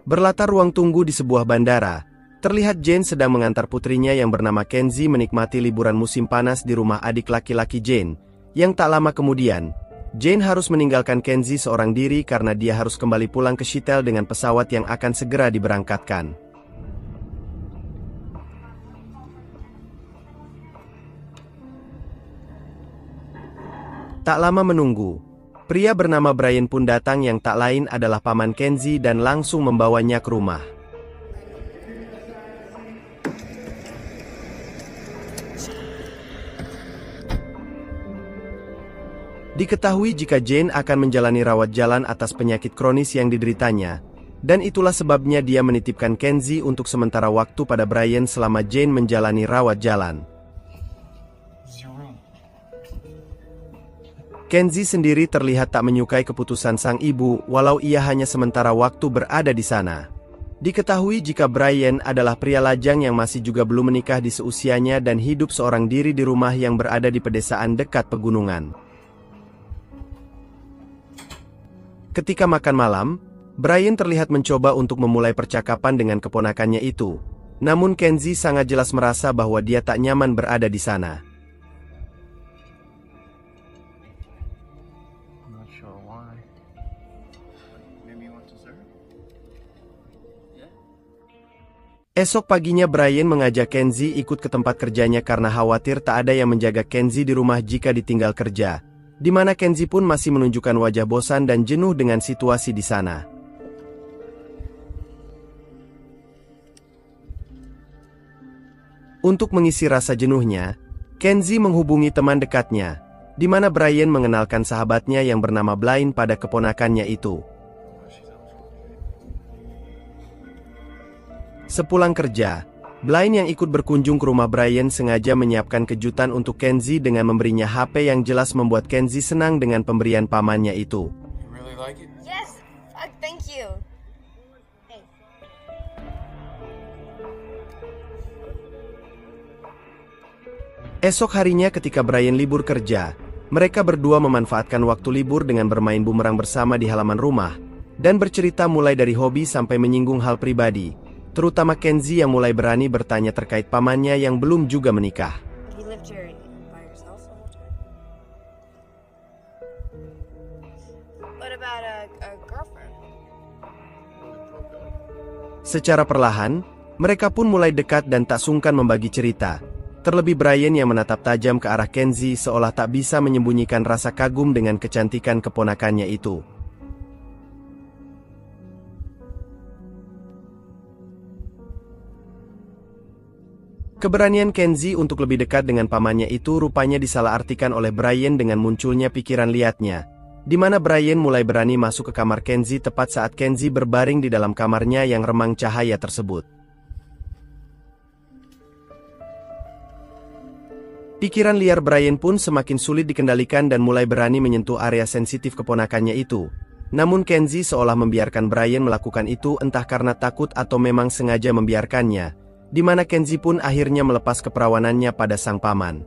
Berlatar ruang tunggu di sebuah bandara, terlihat Jane sedang mengantar putrinya yang bernama Kenzie menikmati liburan musim panas di rumah adik laki-laki Jane, yang tak lama kemudian, Jane harus meninggalkan Kenzie seorang diri karena dia harus kembali pulang ke Seattle dengan pesawat yang akan segera diberangkatkan. Tak lama menunggu, pria bernama Brian pun datang yang tak lain adalah paman Kenzie dan langsung membawanya ke rumah. Diketahui jika Jane akan menjalani rawat jalan atas penyakit kronis yang dideritanya, dan itulah sebabnya dia menitipkan Kenzie untuk sementara waktu pada Brian selama Jane menjalani rawat jalan. Kenzie sendiri terlihat tak menyukai keputusan sang ibu, walau ia hanya sementara waktu berada di sana. Diketahui jika Brian adalah pria lajang yang masih juga belum menikah di seusianya dan hidup seorang diri di rumah yang berada di pedesaan dekat pegunungan. Ketika makan malam, Brian terlihat mencoba untuk memulai percakapan dengan keponakannya itu. Namun Kenzie sangat jelas merasa bahwa dia tak nyaman berada di sana. Esok paginya Brian mengajak Kenzie ikut ke tempat kerjanya karena khawatir tak ada yang menjaga Kenzie di rumah jika ditinggal kerja, di mana Kenzie pun masih menunjukkan wajah bosan dan jenuh dengan situasi di sana. Untuk mengisi rasa jenuhnya, Kenzie menghubungi teman dekatnya, di mana Brian mengenalkan sahabatnya yang bernama Blaine pada keponakannya itu. Sepulang kerja, Blaine yang ikut berkunjung ke rumah Brian sengaja menyiapkan kejutan untuk Kenzie dengan memberinya HP yang jelas membuat Kenzie senang dengan pemberian pamannya itu. Yes, thank you. Esok harinya ketika Brian libur kerja, mereka berdua memanfaatkan waktu libur dengan bermain bumerang bersama di halaman rumah, dan bercerita mulai dari hobi sampai menyinggung hal pribadi. Terutama Kenzie yang mulai berani bertanya terkait pamannya yang belum juga menikah. Secara perlahan, mereka pun mulai dekat dan tak sungkan membagi cerita. Terlebih Brian yang menatap tajam ke arah Kenzie seolah tak bisa menyembunyikan rasa kagum dengan kecantikan keponakannya itu. Keberanian Kenzie untuk lebih dekat dengan pamannya itu rupanya disalahartikan oleh Brian dengan munculnya pikiran liatnya, di mana Brian mulai berani masuk ke kamar Kenzie tepat saat Kenzie berbaring di dalam kamarnya yang remang cahaya tersebut. Pikiran liar Brian pun semakin sulit dikendalikan dan mulai berani menyentuh area sensitif keponakannya itu. Namun Kenzie seolah membiarkan Brian melakukan itu entah karena takut atau memang sengaja membiarkannya, di mana Kenzie pun akhirnya melepas keperawanannya pada sang paman.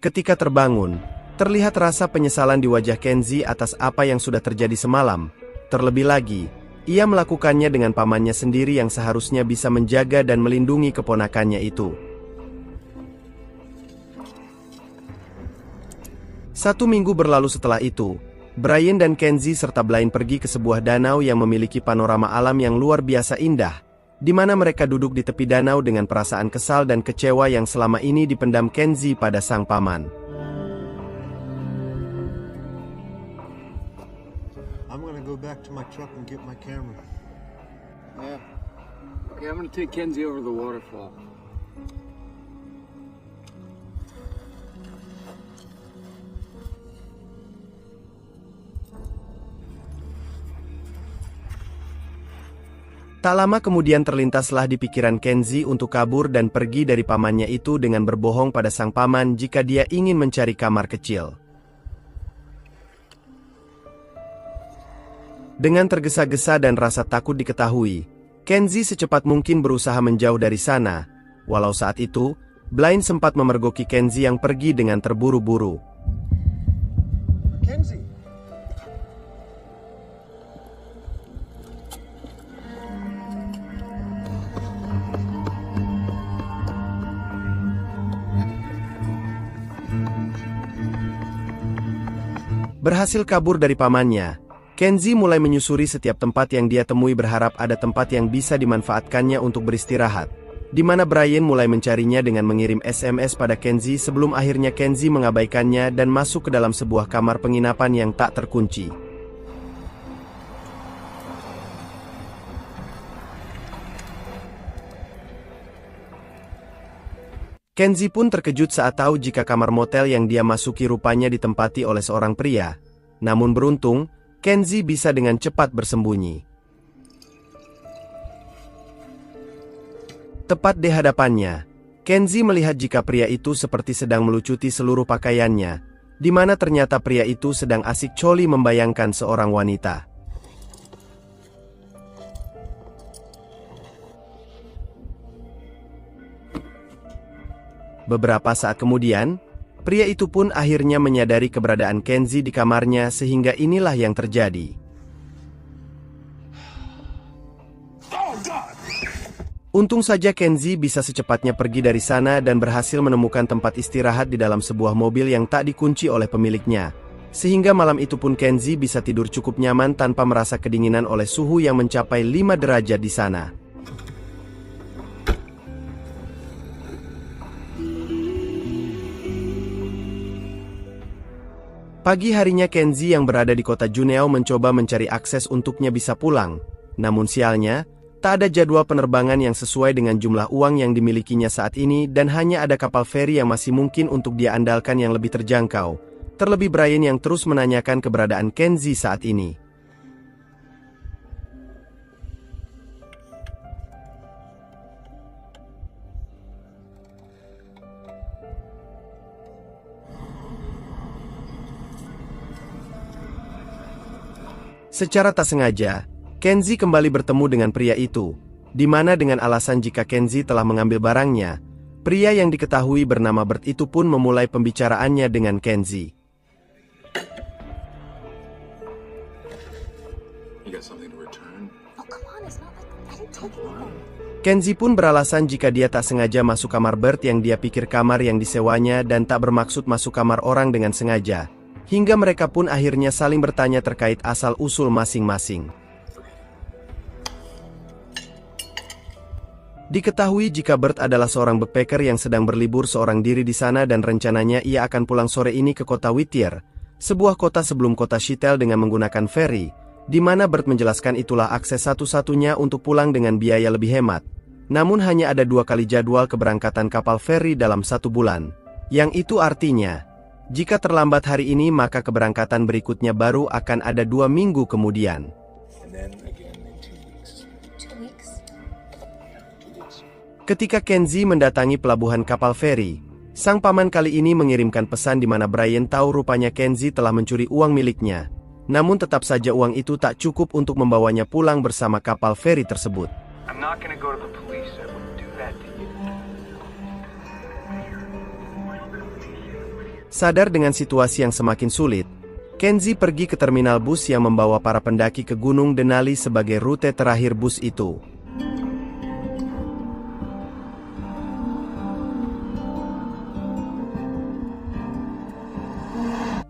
Ketika terbangun, terlihat rasa penyesalan di wajah Kenzie atas apa yang sudah terjadi semalam. Terlebih lagi, ia melakukannya dengan pamannya sendiri yang seharusnya bisa menjaga dan melindungi keponakannya itu. 1 minggu berlalu setelah itu, Brian dan Kenzie serta Blaine pergi ke sebuah danau yang memiliki panorama alam yang luar biasa indah, di mana mereka duduk di tepi danau dengan perasaan kesal dan kecewa yang selama ini dipendam Kenzie pada sang paman. I'm gonna go back to my truck and get my camera. Yeah. Okay, I'm gonna take Kenzie over the waterfall. Tak lama kemudian terlintaslah di pikiran Kenzie untuk kabur dan pergi dari pamannya itu dengan berbohong pada sang paman jika dia ingin mencari kamar kecil. Dengan tergesa-gesa dan rasa takut diketahui, Kenzie secepat mungkin berusaha menjauh dari sana, walau saat itu, Blaine sempat memergoki Kenzie yang pergi dengan terburu-buru. Kenzie. Berhasil kabur dari pamannya, Kenzie mulai menyusuri setiap tempat yang dia temui berharap ada tempat yang bisa dimanfaatkannya untuk beristirahat, di mana Brian mulai mencarinya dengan mengirim SMS pada Kenzie sebelum akhirnya Kenzie mengabaikannya dan masuk ke dalam sebuah kamar penginapan yang tak terkunci. Kenzie pun terkejut saat tahu jika kamar motel yang dia masuki rupanya ditempati oleh seorang pria. Namun beruntung, Kenzie bisa dengan cepat bersembunyi. Tepat di hadapannya, Kenzie melihat jika pria itu seperti sedang melucuti seluruh pakaiannya, di mana ternyata pria itu sedang asik coli membayangkan seorang wanita. Beberapa saat kemudian, pria itu pun akhirnya menyadari keberadaan Kenzie di kamarnya sehingga inilah yang terjadi. Untung saja Kenzie bisa secepatnya pergi dari sana dan berhasil menemukan tempat istirahat di dalam sebuah mobil yang tak dikunci oleh pemiliknya. Sehingga malam itu pun Kenzie bisa tidur cukup nyaman tanpa merasa kedinginan oleh suhu yang mencapai 5 derajat di sana. Pagi harinya Kenzie yang berada di kota Juneau mencoba mencari akses untuknya bisa pulang. Namun sialnya, tak ada jadwal penerbangan yang sesuai dengan jumlah uang yang dimilikinya saat ini dan hanya ada kapal feri yang masih mungkin untuk dia andalkan yang lebih terjangkau. Terlebih Brian yang terus menanyakan keberadaan Kenzie saat ini. Secara tak sengaja, Kenzie kembali bertemu dengan pria itu, di mana dengan alasan jika Kenzie telah mengambil barangnya, pria yang diketahui bernama Bert itu pun memulai pembicaraannya dengan Kenzie. Kenzie pun beralasan jika dia tak sengaja masuk kamar Bert yang dia pikir kamar yang disewanya dan tak bermaksud masuk kamar orang dengan sengaja. Hingga mereka pun akhirnya saling bertanya terkait asal-usul masing-masing. Diketahui jika Bert adalah seorang backpacker yang sedang berlibur seorang diri di sana dan rencananya ia akan pulang sore ini ke kota Whittier, sebuah kota sebelum kota Seattle dengan menggunakan feri, di mana Bert menjelaskan itulah akses satu-satunya untuk pulang dengan biaya lebih hemat. Namun hanya ada 2 kali jadwal keberangkatan kapal feri dalam 1 bulan. Yang itu artinya, jika terlambat hari ini maka keberangkatan berikutnya baru akan ada 2 minggu kemudian. Ketika Kenzie mendatangi pelabuhan kapal feri, sang paman kali ini mengirimkan pesan di mana Brian tahu rupanya Kenzie telah mencuri uang miliknya. Namun tetap saja uang itu tak cukup untuk membawanya pulang bersama kapal feri tersebut. Sadar dengan situasi yang semakin sulit, Kenzie pergi ke terminal bus yang membawa para pendaki ke Gunung Denali sebagai rute terakhir bus itu.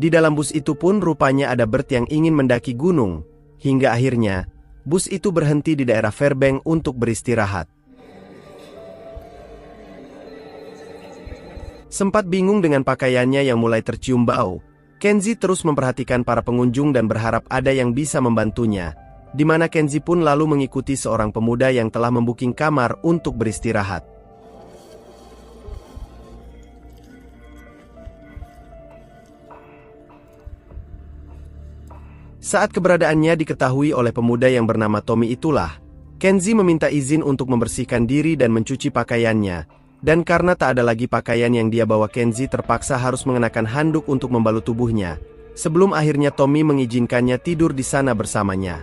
Di dalam bus itu pun rupanya ada Bert yang ingin mendaki gunung, hingga akhirnya, bus itu berhenti di daerah Fairbanks untuk beristirahat. Sempat bingung dengan pakaiannya yang mulai tercium bau, Kenzie terus memperhatikan para pengunjung dan berharap ada yang bisa membantunya, di mana Kenzie pun lalu mengikuti seorang pemuda yang telah membuking kamar untuk beristirahat. Saat keberadaannya diketahui oleh pemuda yang bernama Tommy itulah, Kenzie meminta izin untuk membersihkan diri dan mencuci pakaiannya, dan karena tak ada lagi pakaian yang dia bawa Kenzie terpaksa harus mengenakan handuk untuk membalut tubuhnya, sebelum akhirnya Tommy mengizinkannya tidur di sana bersamanya.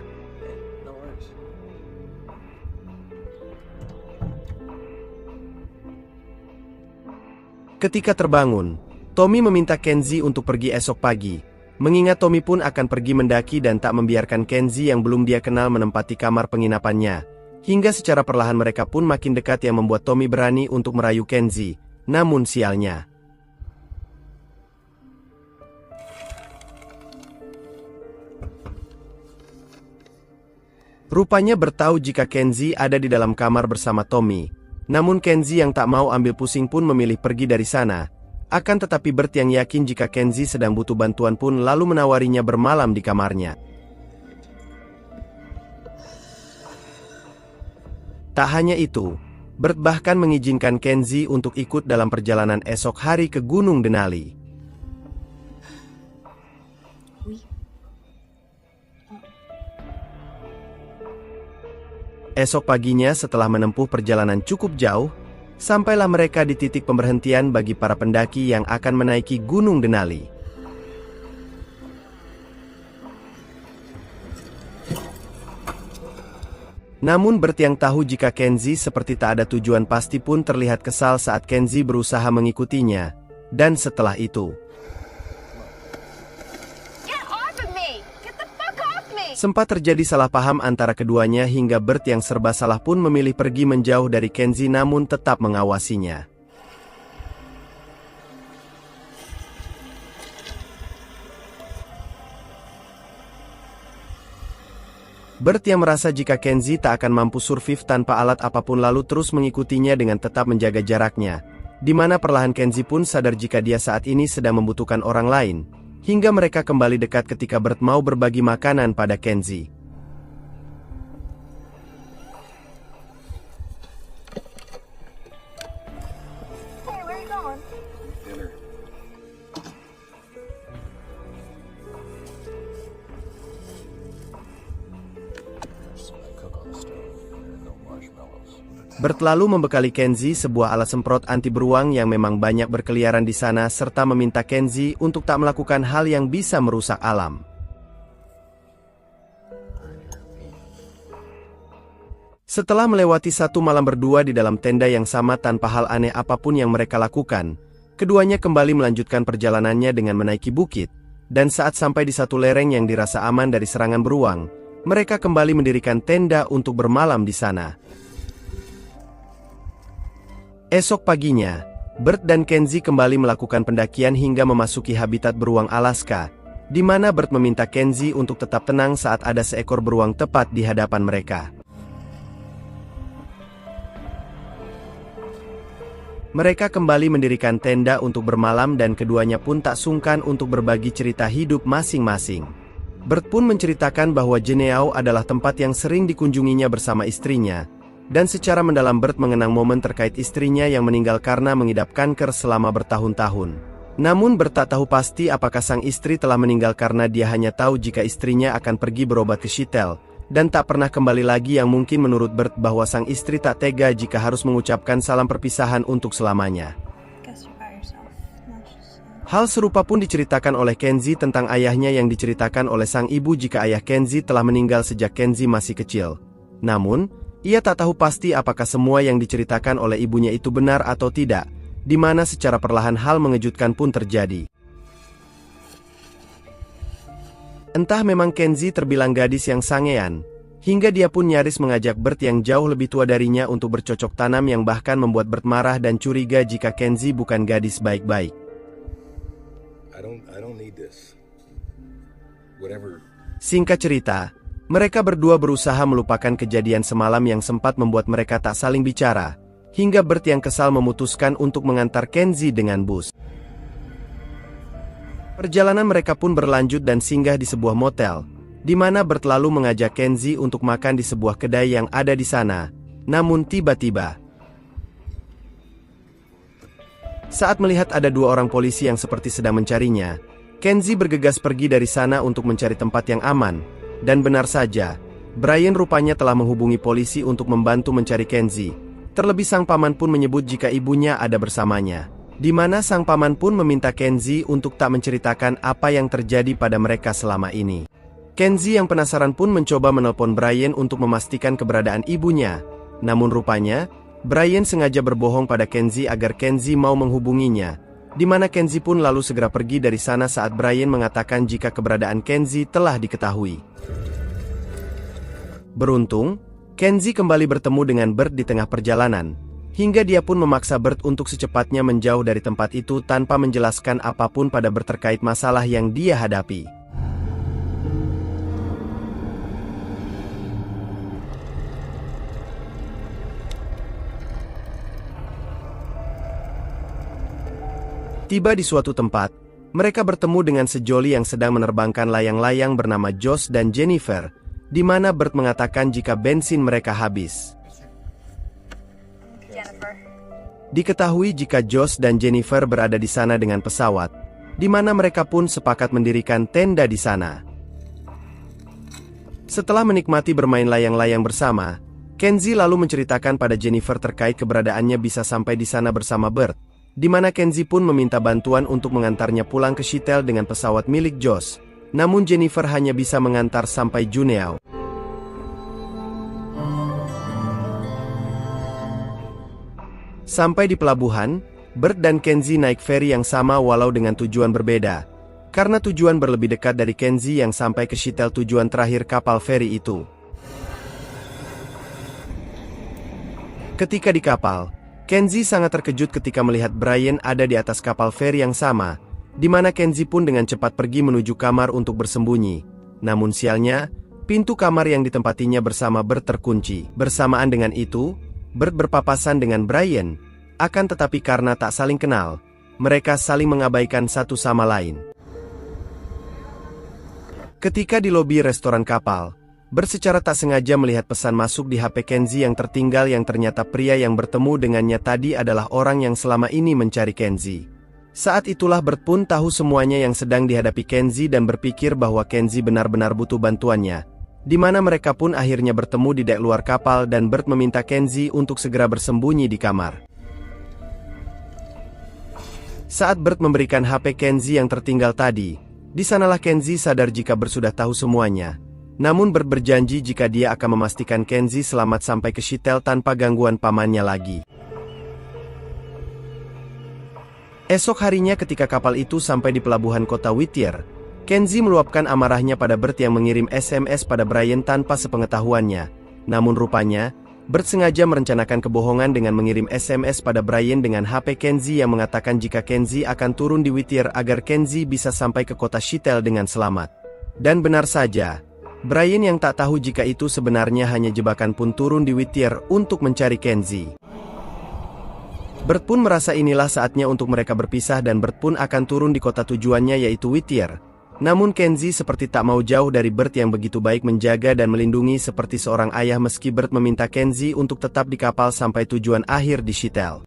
Ketika terbangun, Tommy meminta Kenzie untuk pergi esok pagi, mengingat Tommy pun akan pergi mendaki dan tak membiarkan Kenzie yang belum dia kenal menempati kamar penginapannya, hingga secara perlahan mereka pun makin dekat yang membuat Tommy berani untuk merayu Kenzie. Namun sialnya, rupanya Bert tahu jika Kenzie ada di dalam kamar bersama Tommy. Namun Kenzie yang tak mau ambil pusing pun memilih pergi dari sana. Akan tetapi Bert yang yakin jika Kenzie sedang butuh bantuan pun lalu menawarinya bermalam di kamarnya. Tak hanya itu, Bert bahkan mengizinkan Kenzie untuk ikut dalam perjalanan esok hari ke Gunung Denali. Esok paginya setelah menempuh perjalanan cukup jauh, sampailah mereka di titik pemberhentian bagi para pendaki yang akan menaiki Gunung Denali. Namun Bert yang tahu jika Kenzie seperti tak ada tujuan pasti pun terlihat kesal saat Kenzie berusaha mengikutinya. Dan setelah itu, sempat terjadi salah paham antara keduanya hingga Bert yang serba salah pun memilih pergi menjauh dari Kenzie namun tetap mengawasinya. Bert yang merasa jika Kenzie tak akan mampu survive tanpa alat apapun lalu terus mengikutinya dengan tetap menjaga jaraknya, di mana perlahan Kenzie pun sadar jika dia saat ini sedang membutuhkan orang lain. Hingga mereka kembali dekat ketika Bert mau berbagi makanan pada Kenzie. Hey, where are you going? Dinner. Bert lalu membekali Kenzie sebuah alat semprot anti beruang yang memang banyak berkeliaran di sana serta meminta Kenzie untuk tak melakukan hal yang bisa merusak alam. Setelah melewati satu malam berdua di dalam tenda yang sama tanpa hal aneh apapun yang mereka lakukan, keduanya kembali melanjutkan perjalanannya dengan menaiki bukit, dan saat sampai di satu lereng yang dirasa aman dari serangan beruang, mereka kembali mendirikan tenda untuk bermalam di sana. Esok paginya, Bert dan Kenzie kembali melakukan pendakian hingga memasuki habitat beruang Alaska, di mana Bert meminta Kenzie untuk tetap tenang saat ada seekor beruang tepat di hadapan mereka. Mereka kembali mendirikan tenda untuk bermalam dan keduanya pun tak sungkan untuk berbagi cerita hidup masing-masing. Bert pun menceritakan bahwa Jeneau adalah tempat yang sering dikunjunginya bersama istrinya, dan secara mendalam Bert mengenang momen terkait istrinya yang meninggal karena mengidap kanker selama bertahun-tahun. Namun Bert tak tahu pasti apakah sang istri telah meninggal karena dia hanya tahu jika istrinya akan pergi berobat ke Seattle, dan tak pernah kembali lagi yang mungkin menurut Bert bahwa sang istri tak tega jika harus mengucapkan salam perpisahan untuk selamanya. Hal serupa pun diceritakan oleh Kenzie tentang ayahnya yang diceritakan oleh sang ibu jika ayah Kenzie telah meninggal sejak Kenzie masih kecil. Namun, ia tak tahu pasti apakah semua yang diceritakan oleh ibunya itu benar atau tidak, di mana secara perlahan hal mengejutkan pun terjadi. Entah memang Kenzie terbilang gadis yang sangean, hingga dia pun nyaris mengajak Bert yang jauh lebih tua darinya untuk bercocok tanam yang bahkan membuat Bert marah dan curiga jika Kenzie bukan gadis baik-baik. I don't need this. Whatever. Singkat cerita, mereka berdua berusaha melupakan kejadian semalam yang sempat membuat mereka tak saling bicara, hingga Bert yang kesal memutuskan untuk mengantar Kenzie dengan bus. Perjalanan mereka pun berlanjut dan singgah di sebuah motel, di mana Bert lalu mengajak Kenzie untuk makan di sebuah kedai yang ada di sana. Namun tiba-tiba, saat melihat ada dua orang polisi yang seperti sedang mencarinya, Kenzie bergegas pergi dari sana untuk mencari tempat yang aman. Dan benar saja, Brian rupanya telah menghubungi polisi untuk membantu mencari Kenzie. Terlebih sang paman pun menyebut jika ibunya ada bersamanya, di mana sang paman pun meminta Kenzie untuk tak menceritakan apa yang terjadi pada mereka selama ini. Kenzie yang penasaran pun mencoba menelpon Brian untuk memastikan keberadaan ibunya. Namun rupanya, Brian sengaja berbohong pada Kenzie agar Kenzie mau menghubunginya, di mana Kenzie pun lalu segera pergi dari sana saat Brian mengatakan jika keberadaan Kenzie telah diketahui. Beruntung, Kenzie kembali bertemu dengan Bert di tengah perjalanan, hingga dia pun memaksa Bert untuk secepatnya menjauh dari tempat itu tanpa menjelaskan apapun pada Bert terkait masalah yang dia hadapi. Tiba di suatu tempat, mereka bertemu dengan sejoli yang sedang menerbangkan layang-layang bernama Josh dan Jennifer, di mana Bert mengatakan jika bensin mereka habis. Jennifer. Diketahui jika Josh dan Jennifer berada di sana dengan pesawat, di mana mereka pun sepakat mendirikan tenda di sana. Setelah menikmati bermain layang-layang bersama, Kenzie lalu menceritakan pada Jennifer terkait keberadaannya bisa sampai di sana bersama Bert, di mana Kenzie pun meminta bantuan untuk mengantarnya pulang ke Chitel dengan pesawat milik Josh, namun Jennifer hanya bisa mengantar sampai Juneau. Sampai di pelabuhan, Bert dan Kenzie naik feri yang sama walau dengan tujuan berbeda, karena tujuan berlebih dekat dari Kenzie yang sampai ke Chitel tujuan terakhir kapal feri itu. Ketika di kapal, Kenzie sangat terkejut ketika melihat Brian ada di atas kapal feri yang sama, di mana Kenzie pun dengan cepat pergi menuju kamar untuk bersembunyi. Namun sialnya, pintu kamar yang ditempatinya bersama Bert terkunci. Bersamaan dengan itu, Bert berpapasan dengan Brian, akan tetapi karena tak saling kenal, mereka saling mengabaikan satu sama lain. Ketika di lobi restoran kapal, Bert secara tak sengaja melihat pesan masuk di HP Kenzie yang tertinggal yang ternyata pria yang bertemu dengannya tadi adalah orang yang selama ini mencari Kenzie. Saat itulah Bert pun tahu semuanya yang sedang dihadapi Kenzie dan berpikir bahwa Kenzie benar-benar butuh bantuannya, di mana mereka pun akhirnya bertemu di dek luar kapal dan Bert meminta Kenzie untuk segera bersembunyi di kamar. Saat Bert memberikan HP Kenzie yang tertinggal tadi, di sanalah Kenzie sadar jika Bert sudah tahu semuanya. Namun Bert berjanji jika dia akan memastikan Kenzie selamat sampai ke Chitel tanpa gangguan pamannya lagi. Esok harinya ketika kapal itu sampai di pelabuhan kota Whittier, Kenzie meluapkan amarahnya pada Bert yang mengirim SMS pada Brian tanpa sepengetahuannya. Namun rupanya, Bert sengaja merencanakan kebohongan dengan mengirim SMS pada Brian dengan HP Kenzie yang mengatakan jika Kenzie akan turun di Whittier agar Kenzie bisa sampai ke kota Chitel dengan selamat. Dan benar saja, Brian yang tak tahu jika itu sebenarnya hanya jebakan pun turun di Whittier untuk mencari Kenzie. Bert pun merasa inilah saatnya untuk mereka berpisah dan Bert pun akan turun di kota tujuannya yaitu Whittier. Namun Kenzie seperti tak mau jauh dari Bert yang begitu baik menjaga dan melindungi seperti seorang ayah meski Bert meminta Kenzie untuk tetap di kapal sampai tujuan akhir di Chitel.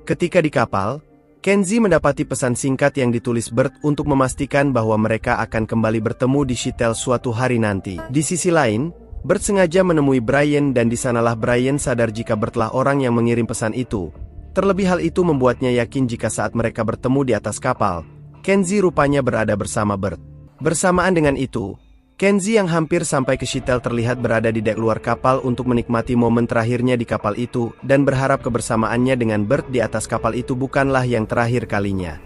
Ketika di kapal, Kenzie mendapati pesan singkat yang ditulis Bert untuk memastikan bahwa mereka akan kembali bertemu di Chitel suatu hari nanti. Di sisi lain, Bert sengaja menemui Brian dan di sanalah Brian sadar jika Bertlah orang yang mengirim pesan itu. Terlebih hal itu membuatnya yakin jika saat mereka bertemu di atas kapal, Kenzie rupanya berada bersama Bert. Bersamaan dengan itu, Kenzie yang hampir sampai ke Chitel terlihat berada di dek luar kapal untuk menikmati momen terakhirnya di kapal itu dan berharap kebersamaannya dengan Bert di atas kapal itu bukanlah yang terakhir kalinya.